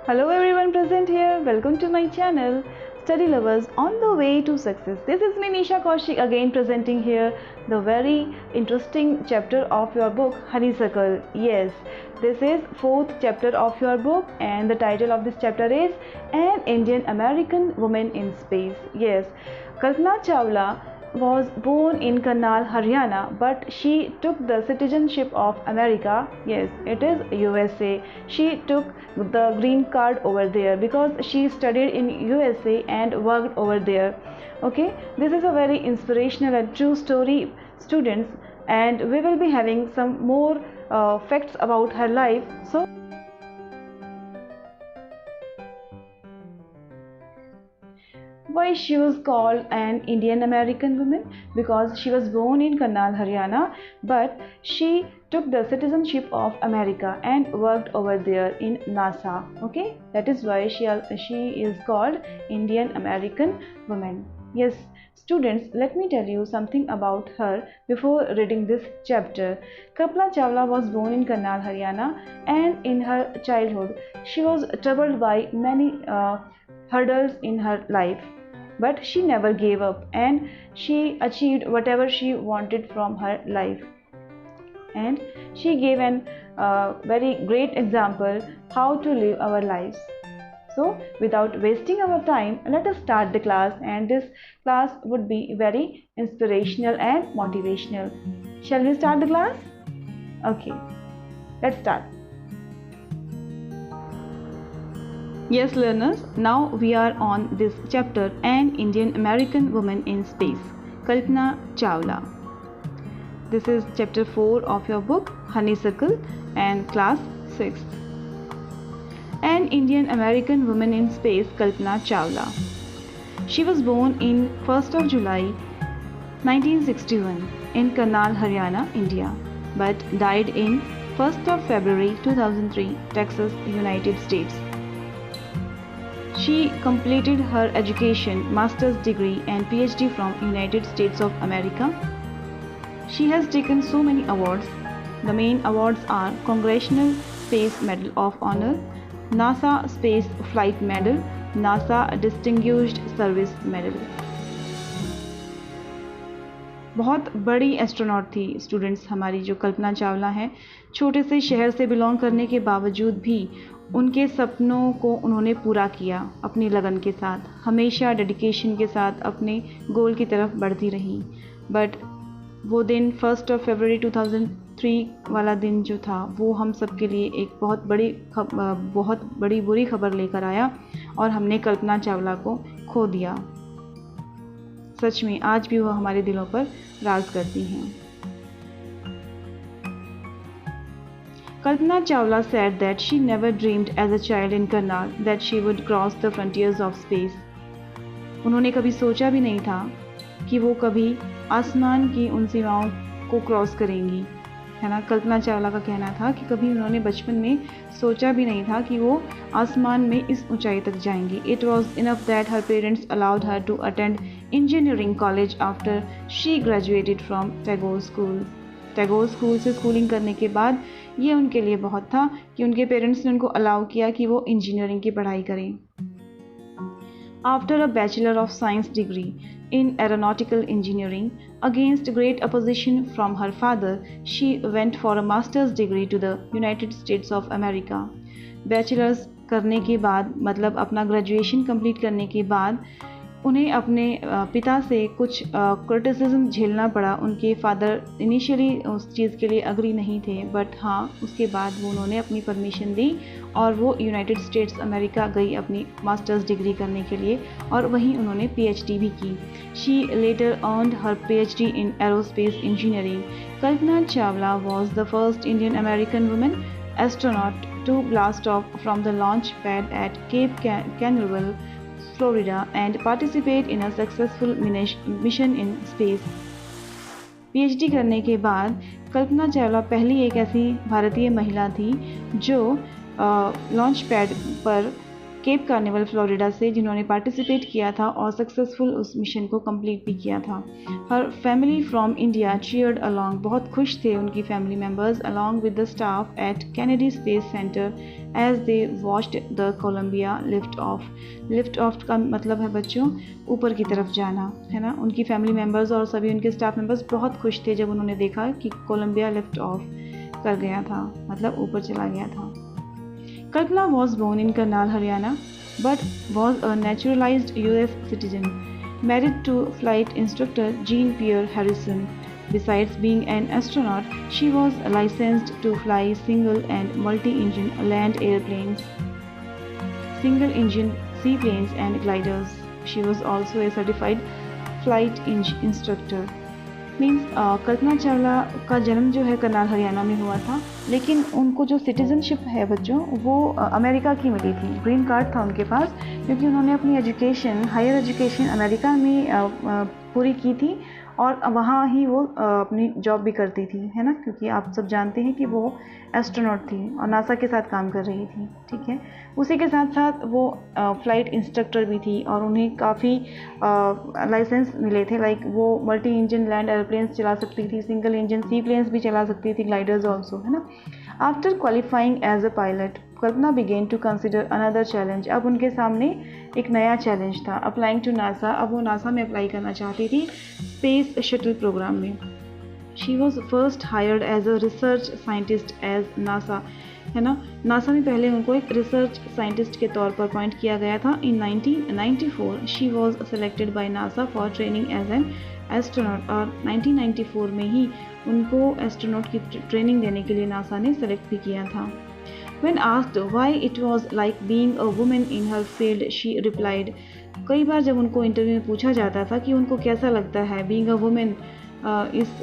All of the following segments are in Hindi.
Hello everyone present here. Welcome to my channel Study Lovers on the Way to Success. This is me Nisha Kaushik again presenting here the very interesting chapter of your book Honeysuckle. Yes, this is fourth chapter of your book and the title of this chapter is An Indian American Woman in Space. Yes, Kalpana Chawla was born in Karnal, Haryana, but she took the citizenship of America. Yes, it is USA. She took the green card over there because she studied in USA and worked over there. Okay, this is a very inspirational and true story, students, and we will be having some more facts about her life. So why she was called an Indian American woman? Because she was born in Karnal, Haryana, but she took the citizenship of America and worked over there in NASA. Okay, that is why she is called Indian American woman. Yes, students, let me tell you something about her before reading this chapter. Kalpana Chawla was born in Karnal, Haryana, and in her childhood she was troubled by many hurdles in her life, but she never gave up and she achieved whatever she wanted from her life, and she gave an very great example how to live our lives. So without wasting our time, let us start the class, and this class would be very inspirational and motivational. Shall we start the class? Okay, let's start. Yes, learners, now we are on this chapter, An Indian American Woman in Space, Kalpana Chawla. This is chapter 4 of your book Honeysuckle and class 6th. An Indian American Woman in Space, Kalpana Chawla. She was born in 1st of July 1961 in Karnal, Haryana, India, but died in 1st of February 2003, Texas, United States. She completed her education, master's degree and PhD from United States of America. She has taken so many awards. The main awards are Congressional Space Medal of Honor, NASA Space Flight Medal, NASA Distinguished Service Medal. बहुत बड़ी एस्ट्रोनॉट थी स्टूडेंट्स हमारी जो कल्पना चावला हैं। छोटे से शहर से बिलोंग करने के बावजूद भी उनके सपनों को उन्होंने पूरा किया अपनी लगन के साथ, हमेशा डेडिकेशन के साथ अपने गोल की तरफ बढ़ती रही। बट वो दिन 1 फरवरी 2003 वाला दिन जो था वो हम सब के लिए एक बहुत बड़ी बुरी खबर लेकर आया और हमने कल्पना चावला को खो दिया। सच में आज भी वो हमारे दिलों पर राज करती हैं। Kalpana Chawla said that she never dreamed as a child in Karnal that she would cross the frontiers of space. उन्होंने कभी सोचा भी नहीं था कि वो कभी आसमान की उन सीमाओं को क्रॉस करेंगी, है ना। कल्पना चावला का कहना था कि कभी उन्होंने बचपन में सोचा भी नहीं था कि वो आसमान में इस ऊंचाई तक जाएंगी। It was enough that her parents allowed her to attend engineering college after she graduated from Tagore School. Tagore school से स्कूलिंग करने के बाद ये उनके लिए बहुत था कि उनके पेरेंट्स ने उनको अलाउ किया कि वो इंजीनियरिंग की पढ़ाई करें। After a bachelor of science degree in aeronautical engineering, against great opposition from her father, she went for a master's degree to the United States of America. Bachelors करने के बाद मतलब अपना ग्रेजुएशन कंप्लीट करने के बाद उन्हें अपने पिता से कुछ क्रिटिसिज्म झेलना पड़ा। उनके फादर इनिशियली उस चीज़ के लिए अग्री नहीं थे, बट हाँ उसके बाद वो उन्होंने अपनी परमिशन दी और वो यूनाइटेड स्टेट्स अमेरिका गई अपनी मास्टर्स डिग्री करने के लिए और वहीं उन्होंने पीएचडी भी की। She later earned her PhD in aerospace engineering. Kalpana Chawla was the first Indian American woman astronaut to blast off from the launch pad at Cape Canaveral, Florida and participate in a successful mission in space. PhD करने के बाद कल्पना चावला पहली एक ऐसी भारतीय महिला थी जो लॉन्च पैड पर केप कार्निवल फ्लोरिडा से, जिन्होंने पार्टिसिपेट किया था और सक्सेसफुल उस मिशन को कंप्लीट भी किया था। Her family from India cheered along, बहुत खुश थे उनकी family members along with the staff at Kennedy Space Center as they watched the Columbia lift off. Lift off का मतलब है बच्चों ऊपर की तरफ जाना, है ना। उनकी फैमिली मेम्बर्स और सभी उनके स्टाफ मेम्बर्स बहुत खुश थे जब उन्होंने देखा कि कोलंबिया लिफ्ट ऑफ कर गया था, मतलब ऊपर चला गया था। कल्पना was born in Karnal, Haryana, but was a naturalized US citizen, married to flight instructor Jean-Pierre Harrison. Besides being an astronaut, she was licensed to fly single and multi-engine land airplanes, single-engine seaplanes and gliders. She was also a certified flight instructor. Means Kalpana Chawla का जन्म जो है करनाल हरियाणा में हुआ था, लेकिन उनको जो सिटीज़नशिप है बच्चों वो अमेरिका की मिली थी। ग्रीन कार्ड था उनके पास, क्योंकि उन्होंने अपनी एजुकेशन, हायर एजुकेशन अमेरिका में पूरी की थी और वहाँ ही वो अपनी जॉब भी करती थी, है ना, क्योंकि आप सब जानते हैं कि वो एस्ट्रोनॉट थी और नासा के साथ काम कर रही थी। ठीक है, उसी के साथ साथ वो फ्लाइट इंस्ट्रक्टर भी थी और उन्हें काफ़ी लाइसेंस मिले थे। लाइक वो मल्टी इंजन लैंड एयरप्लेन्स चला सकती थी, सिंगल इंजन सी प्लेन्स भी चला सकती थी, ग्लाइडर्स ऑल्सो, है ना। After qualifying as a pilot, Kalpana began to consider another challenge. अब उनके सामने एक नया चैलेंज था, अप्लाइंग टू नासा। अब वो नासा में अप्लाई करना चाहती थी स्पेस शटल प्रोग्राम में। She was first hired as a research scientist as NASA, है ना। नासा में पहले उनको एक रिसर्च साइंटिस्ट के तौर पर अपॉइंट किया गया था। In 1994 she was selected by NASA for training as an astronaut, और 1994 में ही उनको एस्ट्रोनॉट की ट्रेनिंग देने के लिए नासा ने सेलेक्ट भी किया था। When asked why it was like being a woman in her field, she replied, कई बार जब उनको इंटरव्यू में पूछा जाता था कि उनको कैसा लगता है बीइंग अ वुमेन इस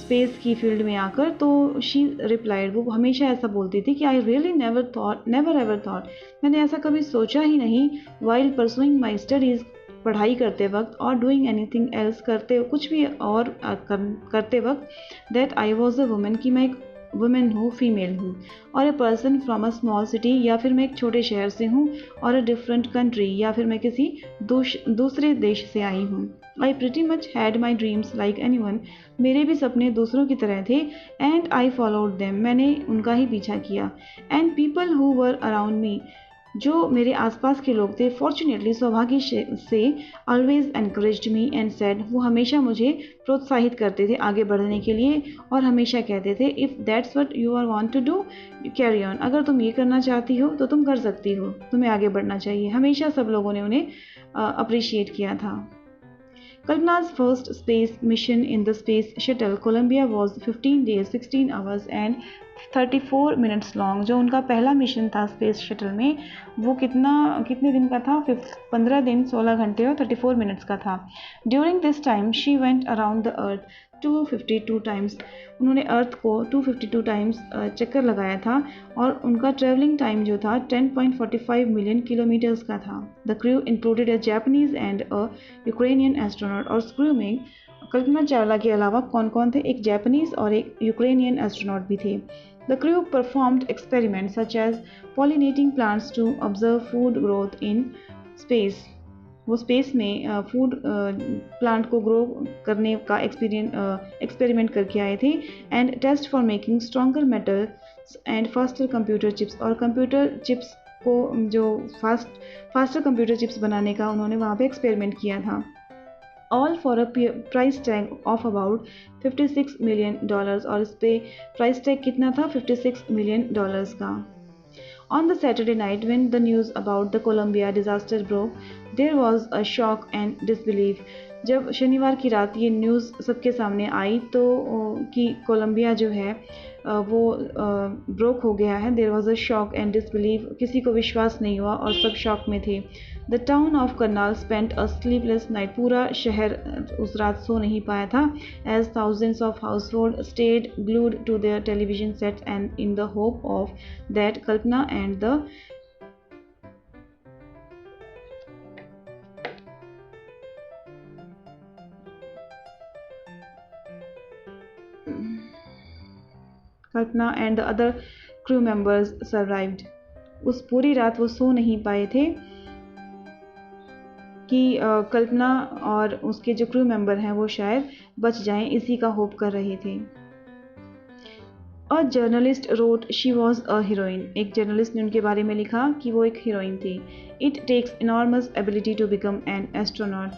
स्पेस की फील्ड में आकर, तो शी रिप्लाइड, वो हमेशा ऐसा बोलती थी कि I really never ever thought, मैंने ऐसा कभी सोचा ही नहीं, वाइल परसुइंग माई स्टडीज़, पढ़ाई करते वक्त, और डूइंग एनीथिंग एल्स, करते कुछ भी और करते वक्त, that I was a women, कि मैं एक वुमेन हूँ, फीमेल हूँ, और a person from a small city, या फिर मैं एक छोटे शहर से हूँ, और अ डिफरेंट कंट्री, या फिर मैं किसी दूसरे देश से आई हूँ। आई pretty much had my dreams like anyone, मेरे भी सपने दूसरों की तरह थे, एंड आई फॉलोड देम, मैंने उनका ही पीछा किया, and people who were around me, जो मेरे आसपास के लोग थे, फॉर्चुनेटली सौभाग्य से, always encouraged me and said, वो हमेशा मुझे प्रोत्साहित करते थे आगे बढ़ने के लिए, और हमेशा कहते थे if that's what you are want to do carry on, अगर तुम ये करना चाहती हो तो तुम कर सकती हो, तुम्हें आगे बढ़ना चाहिए। हमेशा सब लोगों ने उन्हें अप्रिशिएट किया था। Kalpana's first space mission in the space shuttle Columbia was 15 days, 16 hours and 34 minutes long। जो उनका पहला मिशन था स्पेस शटल में, वो कितने दिन का था? 15 दिन 16 घंटे और 34 मिनट्स का था। During this time she went around the earth 252 times, उन्होंने अर्थ को 252 टाइम्स चक्कर लगाया था, और उनका ट्रैवलिंग टाइम जो था 10.45 मिलियन किलोमीटर्स का था। The crew included a Japanese and a Ukrainian astronaut, और क्रू में कल्पना चावला के अलावा कौन कौन थे? एक जापानीज और एक यूक्रेनियन एस्ट्रोनॉट भी थे। The crew performed experiments such as pollinating plants to observe food growth in space। वो स्पेस में फूड प्लांट को ग्रो करने का एक्सपेरिमेंट करके आए थे। And test for making stronger metals and faster computer chips, और कंप्यूटर चिप्स को जो फास्टर कंप्यूटर चिप्स बनाने का उन्होंने वहाँ पे एक्सपेरिमेंट किया था। All for a price tag of about $56 million, और इस पे प्राइस टैग कितना था? $56 मिलियन का। On the Saturday night, when the news about the Columbia disaster broke, there was a shock and disbelief। जब शनिवार की रात ये न्यूज़ सबके सामने आई तो कि कोलंबिया जो है वो ब्रोक हो गया है, there was a shock and disbelief, किसी को विश्वास नहीं हुआ और सब शॉक में थे। The town of Karnal spent a sleepless night, पूरा शहर उस रात सो नहीं पाया था। As thousands of household stayed glued to their television sets and in the hope of that Kalpana and the Kalpana and the other crew members survived। उस पूरी रात वो सो नहीं पाए थे कि कल्पना और उसके जो क्रू मेंबर हैं वो शायद बच जाएं, इसी का होप कर रहे थे। A journalist wrote she was a heroine. एक जर्नलिस्ट ने उनके बारे में लिखा कि वो एक हीरोइन थी। It takes enormous ability to become an astronaut.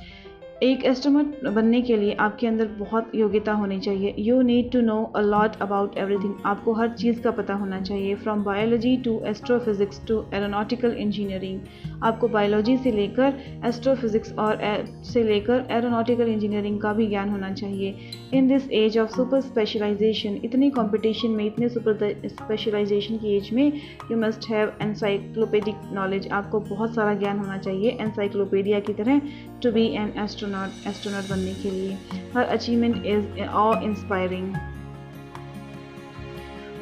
एक एस्ट्रोनॉट बनने के लिए आपके अंदर बहुत योग्यता होनी चाहिए। You need to know a lot about everything. आपको हर चीज़ का पता होना चाहिए, from biology to astrophysics to aeronautical engineering. आपको बायोलॉजी से लेकर एस्ट्रोफिजिक्स और से लेकर एरोनॉटिकल इंजीनियरिंग का भी ज्ञान होना चाहिए। In this age of super specialization, इतनी कॉम्पिटिशन में, इतने सुपर स्पेशलाइजेशन की एज में, you must have encyclopedic knowledge. आपको बहुत सारा ज्ञान होना चाहिए एनसाइक्लोपीडिया की तरह, टू बी एन एस्ट्रोनॉट बनने के लिए। हर achievement is of inspiring.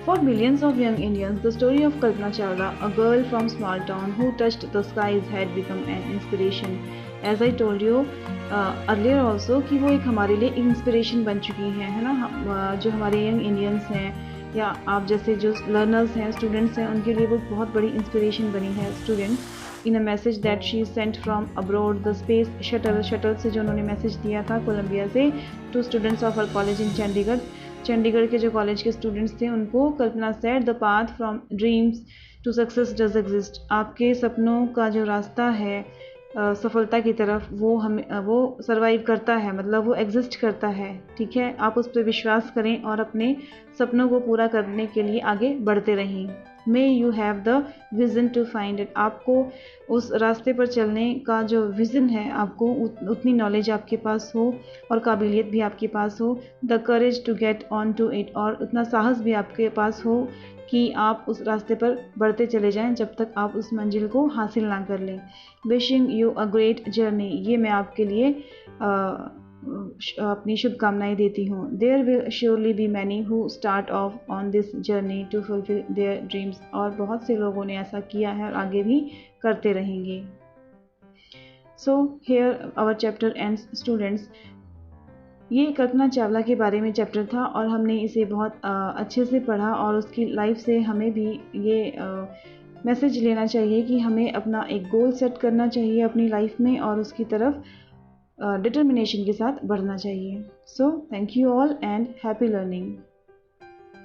For millions of young Indians, the story of Kalpana Chawla, a girl from small town who touched the skies, had become an inspiration. As I told you earlier also कि वो एक हमारे लिए इंस्पिरेशन बन चुकी हैं, है ना। जो हमारे यंग इंडियंस हैं या आप जैसे जो लर्नर्स हैं, स्टूडेंट्स हैं, उनके लिए वो बहुत बड़ी इंस्पिरेशन बनी है। Students in a message that she sent from abroad, the space shuttle से जो उन्होंने मैसेज दिया था कोलंबिया से, to students of her college in Chandigarh. Chandigarh के जो कॉलेज के स्टूडेंट्स थे उनको Kalpana said, the path from dreams to success does exist. आपके सपनों का जो रास्ता है सफलता की तरफ, वो सर्वाइव करता है, मतलब वो एग्जिस्ट करता है। ठीक है, आप उस पर विश्वास करें और अपने सपनों को पूरा करने के लिए आगे बढ़ते रहें। May you have the vision to find it. आपको उस रास्ते पर चलने का जो विज़न है, आपको उतनी नॉलेज आपके पास हो और काबिलियत भी आपके पास हो। The courage to get on to it, और उतना साहस भी आपके पास हो कि आप उस रास्ते पर बढ़ते चले जाएं जब तक आप उस मंजिल को हासिल ना कर लें। Wishing you a great journey, ये मैं आपके लिए अपनी शुभकामनाएं देती हूँ। There will surely be many who start off on this journey to fulfil their dreams, और बहुत से लोगों ने ऐसा किया है और आगे भी करते रहेंगे। So here our chapter ends students. ये कल्पना चावला के बारे में चैप्टर था और हमने इसे बहुत अच्छे से पढ़ा, और उसकी लाइफ से हमें भी ये मैसेज लेना चाहिए कि हमें अपना एक गोल सेट करना चाहिए अपनी लाइफ में और उसकी तरफ डिटर्मिनेशन के साथ बढ़ना चाहिए। So thank you all and happy learning.